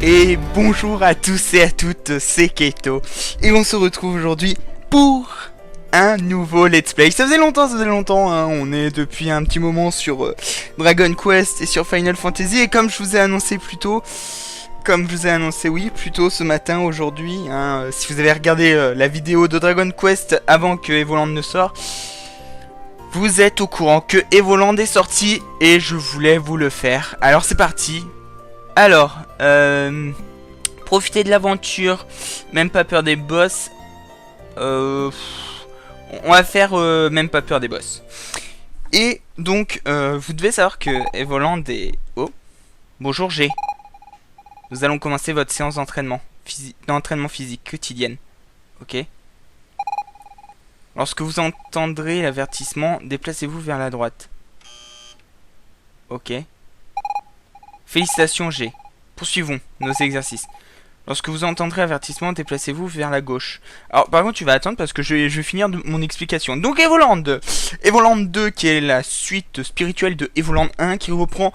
Et bonjour à tous et à toutes, c'est Keito. Et on se retrouve aujourd'hui pour un nouveau let's play. Ça faisait longtemps, hein. On est depuis un petit moment sur Dragon Quest et sur Final Fantasy. Et comme je vous ai annoncé plus tôt, plus tôt ce matin, aujourd'hui, hein, si vous avez regardé la vidéo de Dragon Quest avant que Evoland ne sorte, vous êtes au courant que Evoland est sorti et je voulais vous le faire. Alors c'est parti. Alors, profitez de l'aventure, même pas peur des boss. On va faire même pas peur des boss. Et donc, vous devez savoir que Evoland est... Oh, bonjour G. Nous allons commencer votre séance d'entraînement physique quotidienne. Ok. Lorsque vous entendrez l'avertissement, déplacez-vous vers la droite. Ok. Félicitations G. Poursuivons nos exercices. Lorsque vous entendrez l'avertissement, déplacez-vous vers la gauche. Alors par contre tu vas attendre parce que je vais finir mon explication. Donc Evoland 2 qui est la suite spirituelle de Evoland 1 qui reprend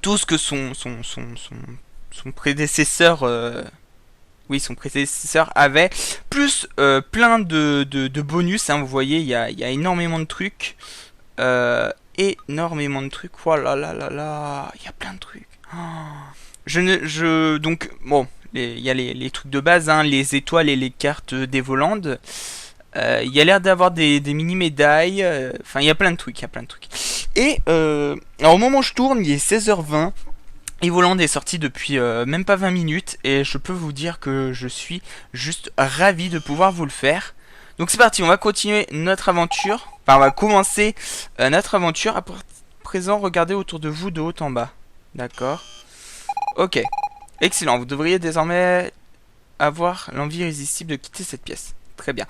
tout ce que son prédécesseur... Oui, son prédécesseur avait, plus plein de bonus, hein, vous voyez, il y a énormément de trucs. Énormément de trucs, oh là là là là, il y a plein de trucs. Oh. Donc, bon, il y a les trucs de base, hein, les étoiles et les cartes d'Evoland. Il y a l'air d'avoir des mini-médailles, enfin, il y a plein de trucs, Et, alors au moment où je tourne, il est 16h20. Evoland est sorti depuis même pas 20 minutes et je peux vous dire que je suis juste ravi de pouvoir vous le faire. Donc c'est parti, on va continuer notre aventure. Enfin, on va commencer notre aventure. À présent, regardez autour de vous de haut en bas. D'accord. Ok. Excellent, vous devriez désormais avoir l'envie irrésistible de quitter cette pièce. Très bien.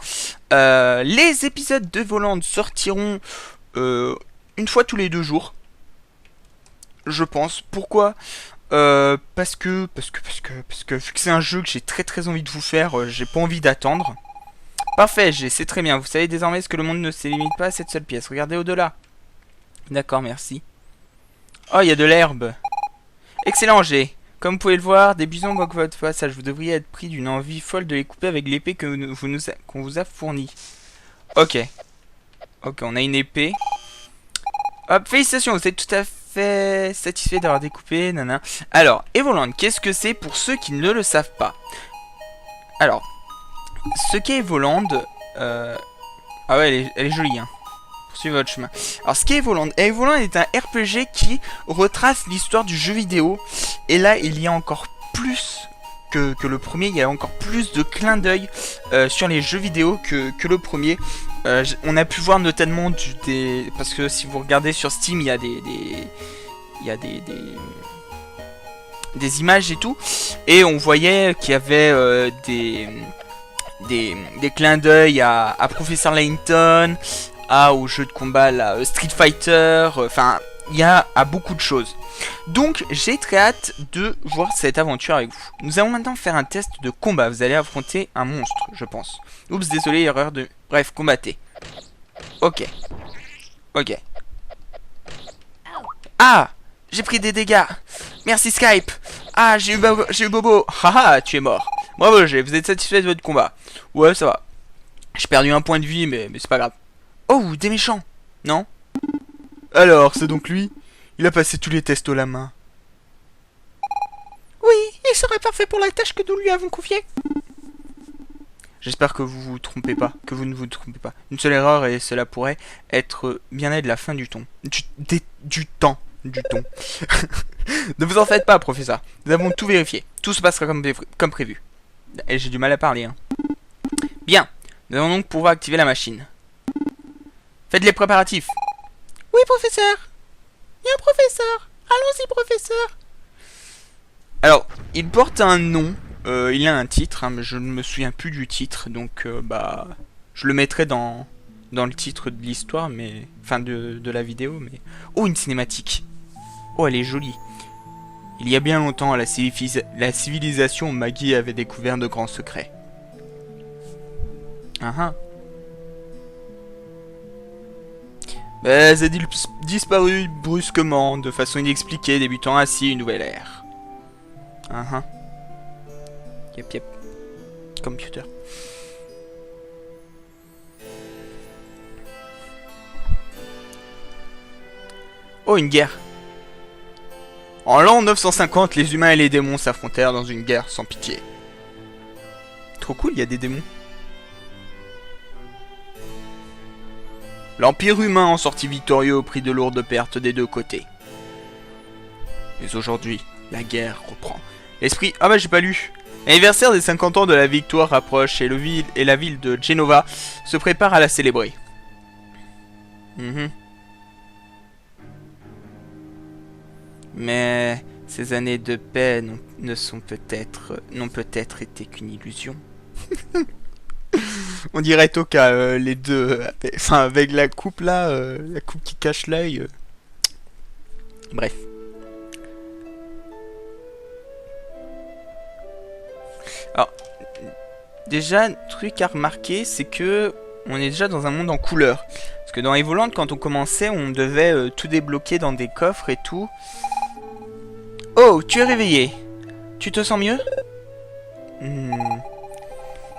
Les épisodes d'Evoland sortiront une fois tous les 2 jours. Je pense. Pourquoi parce que vu que c'est un jeu que j'ai très envie de vous faire, j'ai pas envie d'attendre. Parfait, c'est très bien. Vous savez désormais ce que le monde ne se limite pas à cette seule pièce. Regardez au-delà. D'accord, merci. Oh, il y a de l'herbe. Excellent, G. Comme vous pouvez le voir, des bisons bloquent votre passage. Vous devriez être pris d'une envie folle de les couper avec l'épée qu'on vous a fournie. Ok. Ok, on a une épée. Hop, félicitations, vous êtes tout à fait satisfait d'avoir découpé, nana. Alors, Evoland, qu'est-ce que c'est pour ceux qui ne le savent pas? Alors, ce qu'est Evoland... Ah ouais, elle est jolie, hein. Poursuivez votre chemin. Alors, ce qu'est Evoland? Evoland est un RPG qui retrace l'histoire du jeu vidéo. Et là, il y a encore plus que le premier. Il y a encore plus de clins d'œil sur les jeux vidéo que le premier. On a pu voir notamment parce que si vous regardez sur Steam, il y a des images et tout, et on voyait qu'il y avait des clins d'œil à Professeur Layton, au jeu de combat là, Street Fighter, enfin il y a à beaucoup de choses. Donc j'ai très hâte de voir cette aventure avec vous. Nous allons maintenant faire un test de combat. Vous allez affronter un monstre, je pense. Oups, désolé, erreur de... Bref, combattez. Ok. Ok. Ah, j'ai pris des dégâts. Merci Skype. Ah, j'ai eu Bobo. Haha, tu es mort. Bravo, vous êtes satisfait de votre combat? Ouais, ça va. J'ai perdu un point de vie, mais c'est pas grave. Oh, des méchants. Non? Alors, c'est donc lui? Il a passé tous les tests au la main. Oui, il serait parfait pour la tâche que nous lui avons confiée. J'espère que vous ne vous trompez pas. Une seule erreur et cela pourrait être bien être la fin du ton. Du temps. Ne vous en faites pas, professeur. Nous avons tout vérifié. Tout se passera comme prévu. Et j'ai du mal à parler, hein. Bien. Nous allons donc pouvoir activer la machine. Faites les préparatifs. Oui, professeur. Bien, professeur. Allons-y, professeur. Alors, il porte un nom. Il a un titre, hein, mais je ne me souviens plus du titre, donc bah, je le mettrai dans le titre de l'histoire, mais enfin de la vidéo. Mais oh, une cinématique. Oh, elle est jolie. Il y a bien longtemps, la civilisation Maggie avait découvert de grands secrets. Mais elle a disparu brusquement, de façon inexpliquée, débutant ainsi une nouvelle ère. Uh-huh. Yep, yep. Computer. Oh, une guerre. En l'an 950, les humains et les démons s'affrontèrent dans une guerre sans pitié. Trop cool, il y a des démons. L'Empire humain en sortit victorieux au prix de lourdes pertes des deux côtés. Mais aujourd'hui, la guerre reprend. L'esprit... Ah bah j'ai pas lu. L'anniversaire des 50 ans de la victoire approche et la ville de Genova se prépare à la célébrer. Mais ces années de paix n'ont peut-être été qu'une illusion. On dirait Toka, les deux, enfin avec la coupe là, la coupe qui cache l'œil. Bref. Alors, déjà, un truc à remarquer, c'est que on est déjà dans un monde en couleur. Parce que dans Evoland, quand on commençait, on devait tout débloquer dans des coffres et tout. Oh, tu es réveillé. Tu te sens mieux?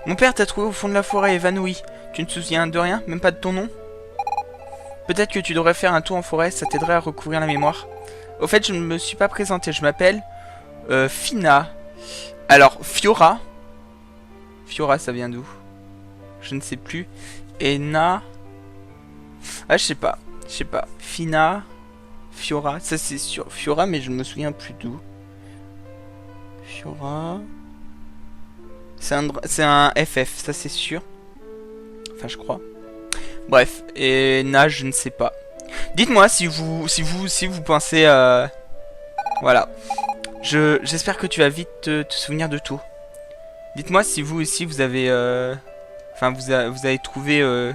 Mon père t'a trouvé au fond de la forêt évanoui. Tu ne te souviens de rien, même pas de ton nom? Peut-être que tu devrais faire un tour en forêt, ça t'aiderait à recouvrir la mémoire. Au fait, je ne me suis pas présenté, je m'appelle Fina. Alors, Fiora. Fiora, ça vient d'où? Je ne sais plus. Et Na... Ah, je sais pas. Fina... Fiora, ça c'est sûr. Fiora, mais je me souviens plus d'où. Fiora... C'est un FF, ça c'est sûr. Enfin, je crois. Bref, et Na, je ne sais pas. Dites-moi si vous pensez... Voilà. J'espère que tu vas vite te souvenir de tout. Dites-moi si vous aussi vous avez... Enfin, vous avez trouvé...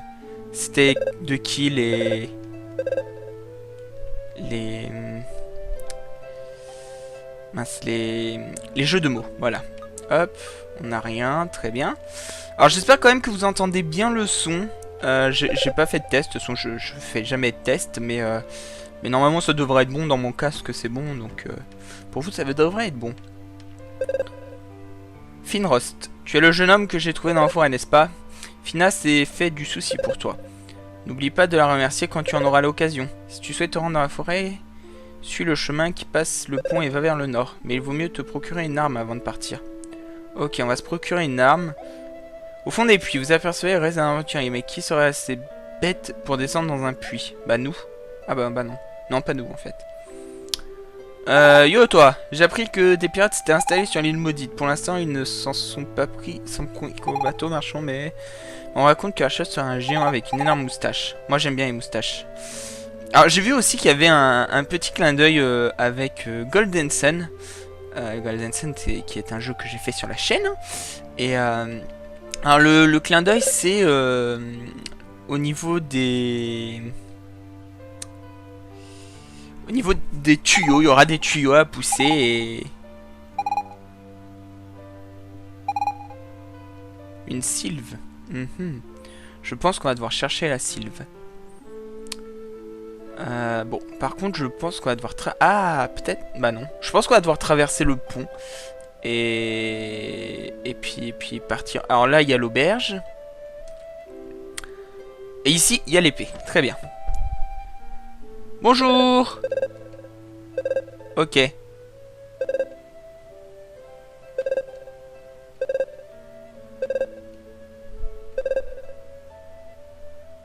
C'était de qui les jeux de mots, voilà. Hop, on n'a rien, très bien. Alors j'espère quand même que vous entendez bien le son. J'ai pas fait de test, de toute façon je fais jamais de test, mais normalement ça devrait être bon. Dans mon casque c'est bon, donc pour vous ça devrait être bon. Finrost, tu es le jeune homme que j'ai trouvé dans la forêt, n'est-ce pas? Fina s'est fait du souci pour toi. N'oublie pas de la remercier quand tu en auras l'occasion. Si tu souhaites te rendre dans la forêt, suis le chemin qui passe le pont et va vers le nord. Mais il vaut mieux te procurer une arme avant de partir. Ok, on va se procurer une arme. Au fond des puits, vous apercevez le reste d'un aventurier. Mais qui serait assez bête pour descendre dans un puits? Bah nous. Ah bah non. Non, pas nous en fait. Yo toi, j'ai appris que des pirates s'étaient installés sur l'île maudite. Pour l'instant, ils ne s'en sont pas pris sans qu'au bateau marchand, mais... On raconte que Archos serait un géant avec une énorme moustache. Moi j'aime bien les moustaches. Alors j'ai vu aussi qu'il y avait un petit clin d'œil avec Golden Sun. Golden Sun qui est un jeu que j'ai fait sur la chaîne. Et alors le clin d'œil c'est au niveau des... Au niveau des tuyaux, il y aura des tuyaux à pousser et... Une sylve. Je pense qu'on va devoir chercher la sylve. Bon, par contre, je pense qu'on va devoir... Ah, peut-être... Bah non. Je pense qu'on va devoir traverser le pont. Et puis partir. Alors là, il y a l'auberge. Et ici, il y a l'épée. Très bien. Bonjour. Ok.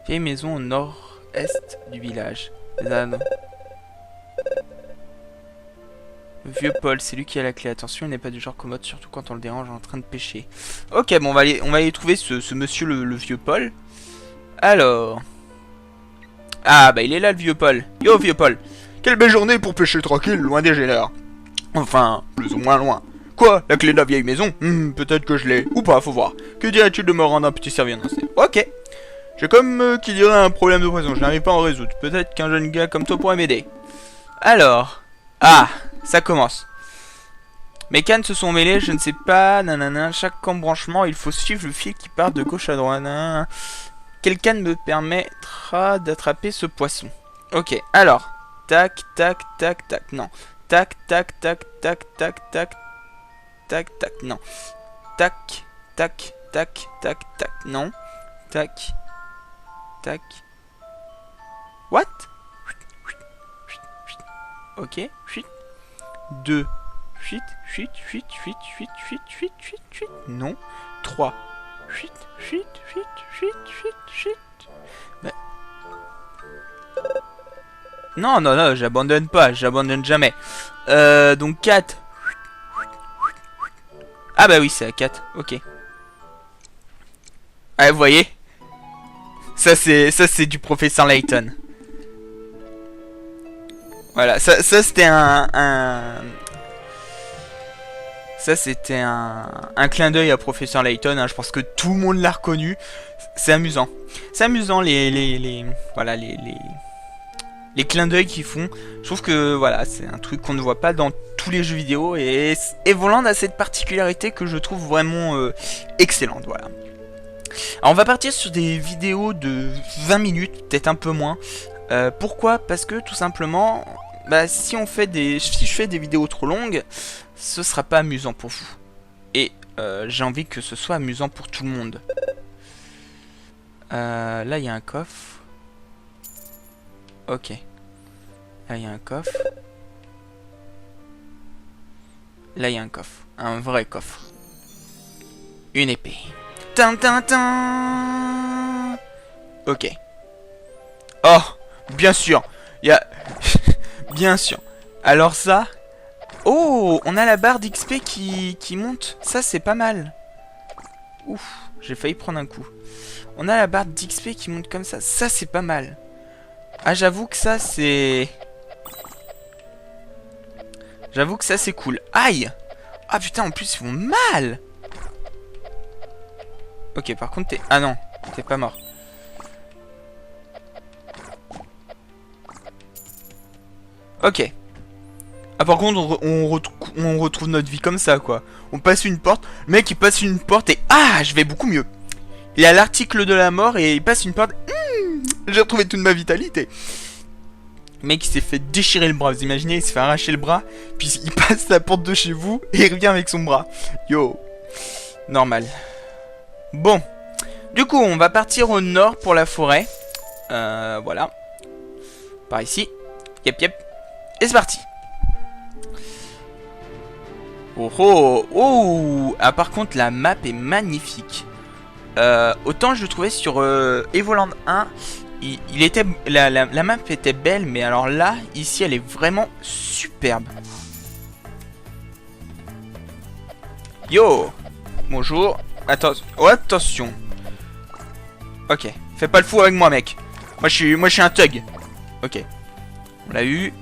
Vieille maison au nord-est du village. Le vieux Paul, c'est lui qui a la clé. Attention, il n'est pas du genre commode, surtout quand on le dérange en train de pêcher. Ok, bon, on va aller trouver ce monsieur, le vieux Paul. Alors... Ah, bah il est là, le vieux Paul. Yo, vieux Paul. Quelle belle journée pour pêcher tranquille, loin des gêneurs. Enfin, plus ou moins loin. Quoi? La clé de la vieille maison? Peut-être que je l'ai. Ou pas, faut voir. Que dirais-tu de me rendre un petit service? Ok. J'ai comme qui dirait un problème de poisson, je n'arrive pas à en résoudre. Peut-être qu'un jeune gars comme toi pourrait m'aider. Alors... Ah, ça commence. Mes cannes se sont mêlées, je ne sais pas, nanana. Chaque embranchement, il faut suivre le fil qui part de gauche à droite. Nanana. Quelle canne me permettra d'attraper ce poisson? Ok, alors... Tac, tac, tac, tac, non. Tac, tac, tac, tac, tac, tac. tac, tac, non. Tac, tac, tac, tac, tac, non. Tac, tac. What? Ok, 2, 8, non. 3, 8. Mais... Non, non, non, j'abandonne pas, j'abandonne jamais. Donc 4. Ah bah oui, c'est à 4, ok. Ah, vous voyez? Ça c'est du professeur Layton. Voilà, ça c'était ça c'était un clin d'œil à professeur Layton, hein. Je pense que tout le monde l'a reconnu. C'est amusant. C'est amusant voilà les clins d'œil qu'ils font. Je trouve que voilà, c'est un truc qu'on ne voit pas dans tous les jeux vidéo, et Evoland a cette particularité que je trouve vraiment excellente, voilà. Alors on va partir sur des vidéos de 20 minutes, peut-être un peu moins. Pourquoi? Parce que tout simplement, bah, si je fais des vidéos trop longues, ce sera pas amusant pour vous. Et j'ai envie que ce soit amusant pour tout le monde. Là il y a un coffre. Ok. Là il y a un coffre. Là il y a un coffre. Un vrai coffre. Une épée. Tintintin. Ok. Oh, bien sûr. Il y a... bien sûr. Alors ça... Oh, on a la barre d'XP qui monte. Ça, c'est pas mal. Ouf, j'ai failli prendre un coup. On a la barre d'XP qui monte comme ça. Ça, c'est pas mal. Ah, j'avoue que ça, c'est... J'avoue que ça, c'est cool. Aïe. Ah, putain, en plus, ils font mal. Ok, par contre, t'es... Ah non, t'es pas mort. Ok. Ah, par contre, on retrouve notre vie comme ça, quoi. On passe une porte, le mec, il passe une porte et... Ah, je vais beaucoup mieux. Il a l'article de la mort et il passe une porte... J'ai retrouvé toute ma vitalité. Le mec, il s'est fait déchirer le bras. Vous imaginez, il s'est fait arracher le bras, puis il passe la porte de chez vous et il revient avec son bras. Yo. Normal. Bon. Du coup, on va partir au nord pour la forêt. Voilà. Par ici. Yep, yep. Et c'est parti. Oh oh oh. Ah, par contre, la map est magnifique. Autant je le trouvais sur Evoland 1, il était la map était belle, mais alors là, ici, elle est vraiment superbe. Yo. Bonjour. Attention. Oh, attention. Ok. Fais pas le fou avec moi, mec. Moi, je suis un thug. Ok. On l'a eu.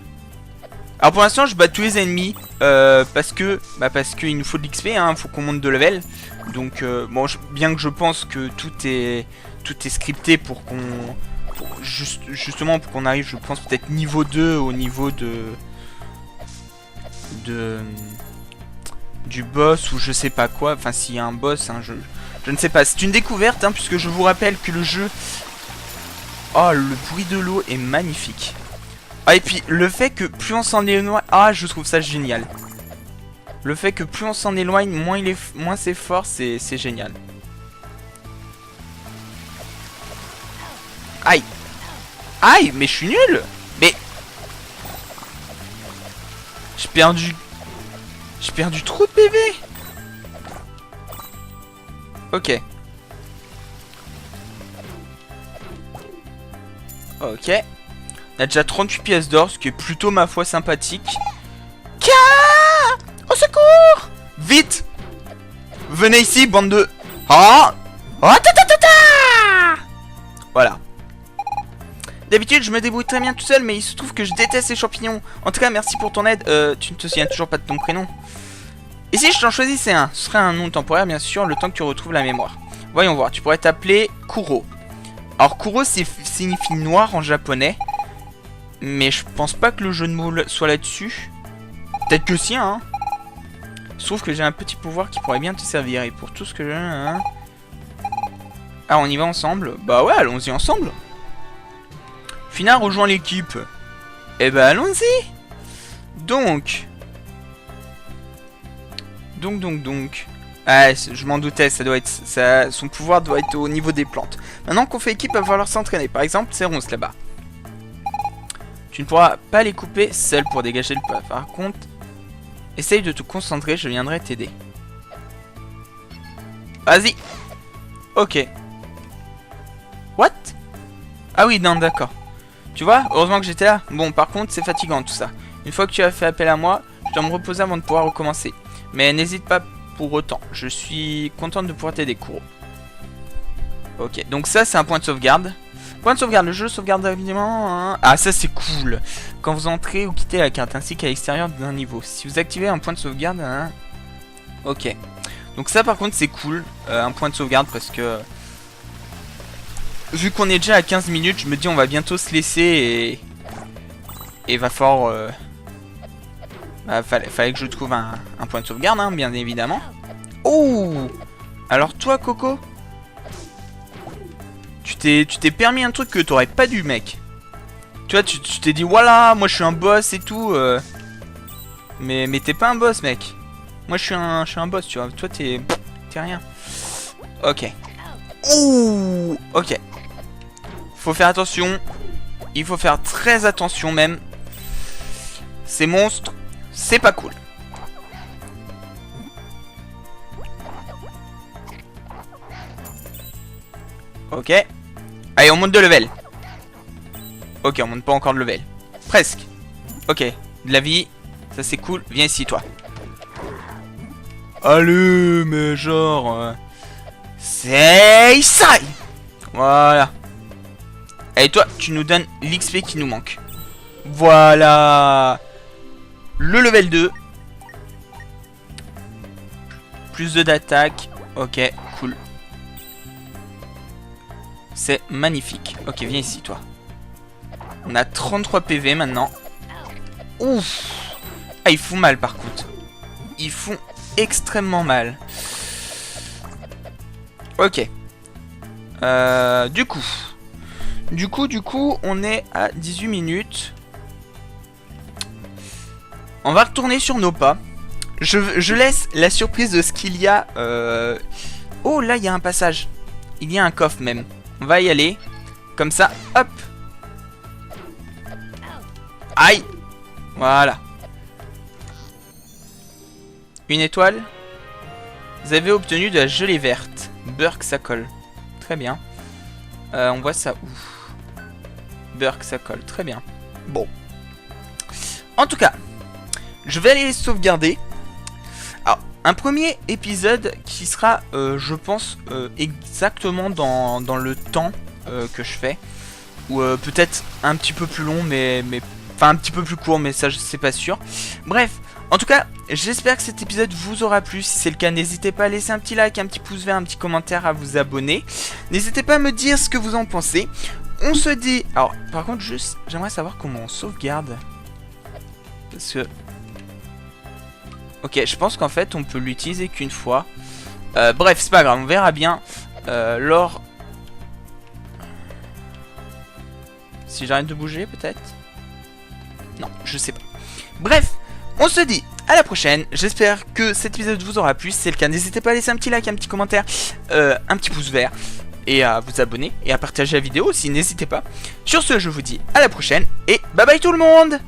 Alors pour l'instant je bats tous les ennemis parce que il nous faut de l'XP, hein, faut qu'on monte de level. Donc bon, bien que je pense que tout est scripté pour qu'on justement pour qu'on arrive, je pense peut-être niveau 2 au niveau du boss ou je sais pas quoi, enfin s'il y a un boss, hein, je ne sais pas. C'est une découverte, hein, puisque je vous rappelle que le jeu, oh, le bruit de l'eau est magnifique. Ah, et puis le fait que plus on s'en éloigne, ah, je trouve ça génial. Le fait que plus on s'en éloigne, moins c'est fort, c'est génial. Aïe. Aïe, mais je suis nul. Mais j'ai perdu trop de PV. Ok. Ok. On a déjà 38 pièces d'or, ce qui est plutôt, ma foi, sympathique. Au secours! Vite! Venez ici, bande de... Ah! Oh, voilà. D'habitude, je me débrouille très bien tout seul, mais il se trouve que je déteste les champignons. En tout cas, merci pour ton aide. Tu ne te souviens toujours pas de ton prénom. Et si je t'en choisissais un? Ce serait un nom temporaire, bien sûr, le temps que tu retrouves la mémoire. Voyons voir, tu pourrais t'appeler Kuro. Alors, Kuro, signifie noir en japonais. Mais je pense pas que le jeu de mots soit là-dessus. Peut-être que si, hein. Je trouve que j'ai un petit pouvoir qui pourrait bien te servir. Et pour tout ce que j'ai... Hein. Ah, on y va ensemble? Bah ouais, allons-y ensemble. Fina rejoint l'équipe. Eh ben, allons-y. Donc... Donc. Ah, je m'en doutais, ça doit être. Son pouvoir doit être au niveau des plantes. Maintenant qu'on fait équipe, il va falloir s'entraîner. Par exemple, c'est Ronce là-bas. Tu ne pourras pas les couper seul pour dégager le pas. Par contre, essaye de te concentrer, je viendrai t'aider. Vas-y. Ok. What? Ah oui, non, d'accord. Tu vois, heureusement que j'étais là. Bon, par contre, c'est fatigant tout ça. Une fois que tu as fait appel à moi, je dois me reposer avant de pouvoir recommencer. Mais n'hésite pas pour autant. Je suis contente de pouvoir t'aider, Kuro. Ok, donc ça, c'est un point de sauvegarde. Point de sauvegarde, le jeu sauvegarde évidemment. Hein. Ah, ça, c'est cool. Quand vous entrez ou quittez la carte, ainsi qu'à l'extérieur d'un niveau. Si vous activez un point de sauvegarde... Hein. Ok. Donc ça, par contre, c'est cool. Un point de sauvegarde parce que... Vu qu'on est déjà à 15 minutes, je me dis on va bientôt se laisser et va falloir... fallait que je trouve un point de sauvegarde, hein, bien évidemment. Oh! Alors toi, Coco, tu t'es permis un truc que t'aurais pas dû, mec. Tu vois, tu t'es dit, voilà, moi je suis un boss et tout. Mais t'es pas un boss, mec. Moi je suis un boss, tu vois. Toi, t'es rien. Ok. Ouh! Ok. Faut faire attention. Il faut faire très attention, même. Ces monstres... C'est pas cool. Ok. Allez, on monte de level. Ok, on monte pas encore de level. Presque. Ok, de la vie. Ça c'est cool. Viens ici, toi. Allez, mais genre... C'est ça. Voilà. Allez, toi, tu nous donnes l'XP qui nous manque. Voilà. Le level 2. Plus de d'attaque. Ok, cool. C'est magnifique. Ok, viens ici, toi. On a 33 PV maintenant. Ouf. Ah, ils font mal, par contre. Ils font extrêmement mal. Ok. Du coup, on est à 18 minutes. On va retourner sur nos pas. Je laisse la surprise de ce qu'il y a. Oh, là, il y a un passage. Il y a un coffre, même. On va y aller. Comme ça, hop. Aïe. Voilà. Une étoile. Vous avez obtenu de la gelée verte. Burk, ça colle. Très bien. On voit ça où? Burk, ça colle. Très bien. Bon. En tout cas... Je vais aller les sauvegarder. Alors, un premier épisode qui sera, je pense, exactement dans le temps que je fais. Ou peut-être un petit peu plus long, mais enfin un petit peu plus court, mais ça, je sais pas sûr. Bref, en tout cas, j'espère que cet épisode vous aura plu. Si c'est le cas, n'hésitez pas à laisser un petit like, un petit pouce vert, un petit commentaire, à vous abonner. N'hésitez pas à me dire ce que vous en pensez. On se dit... Alors, par contre, juste, j'aimerais savoir comment on sauvegarde. Parce que... Ok, je pense qu'en fait on peut l'utiliser qu'une fois. Bref, c'est pas grave, on verra bien lors... Si j'arrête de bouger peut-être. Non, je sais pas. Bref, on se dit à la prochaine. J'espère que cet épisode vous aura plu. Si c'est le cas, n'hésitez pas à laisser un petit like, un petit commentaire, un petit pouce vert. Et à vous abonner et à partager la vidéo aussi, n'hésitez pas. Sur ce, je vous dis à la prochaine et bye bye tout le monde.